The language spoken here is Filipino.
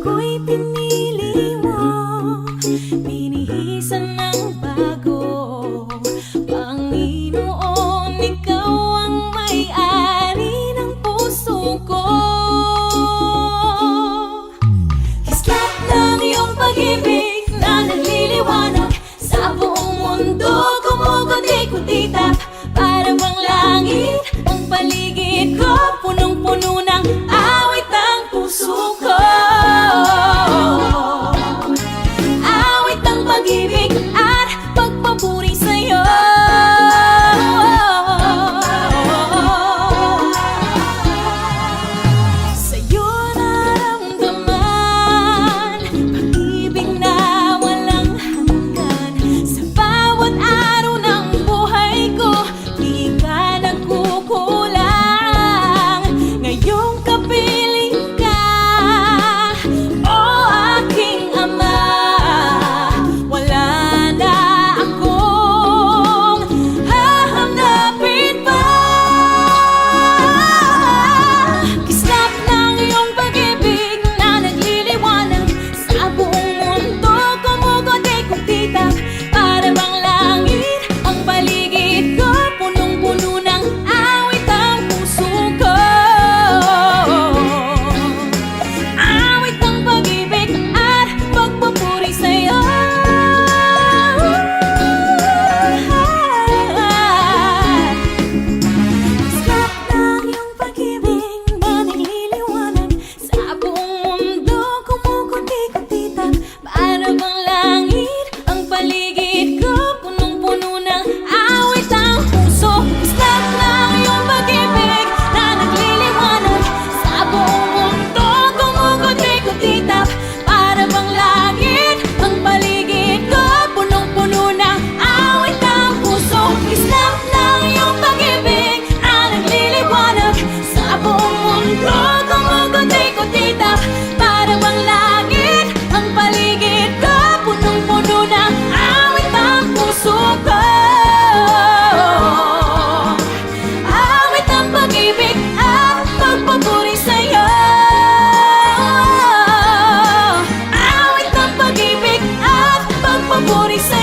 ako'y pinili mo, binihisan ng bago. Panginoon, ikaw ang may-ari ng puso ko. Kislap ng iyong pag-ibig na nagliliwanag sa buong mundo, kumukuti-kutitap. Para bang langit ang paligid ko, punong-puno ng awit ang puso ko. Awit ng pag-ibig at pagpapuri sa'yo. Sa'yo naramdaman pag-ibig na walang hanggan. Sa bawat araw ng buhay ko, di ka nagkukulang. Ngayong kapiling ka, o aking Ama, wala na akong hahanapin pa. Kislap ng iyong pag-ibig na nagliliwanag sa buong mundo, kumukuti-kutitap. Para bang langit ang paligid ko, punong-puno ng awit ang puso ko. Awit ng pag-ibig at pagpupuri sa'yo. Kislap ng iyong pag-ibig na nagliliwanag sa buong mundo, kumukuti-kutitap. Para bang langit ang paligid ko, punong-puno ng awit ang puso. Kislap ng iyong pag-ibig na nagliliwanag sa buong mundo, kumukuti-kutitap. Para bang langit ang paligid ko, punong-puno ng awit ang puso. Kislap ng iyong pag-ibig na nagliliwanag sa buong mundo, kumukuti-kutitap. Para bang langit ang paligid ko, punong-puno ng awit ang puso ko. Awit ang pag-ibig at pagpupuri sa'yo. Awit ang pag-ibig at pagpupuri sa'yo.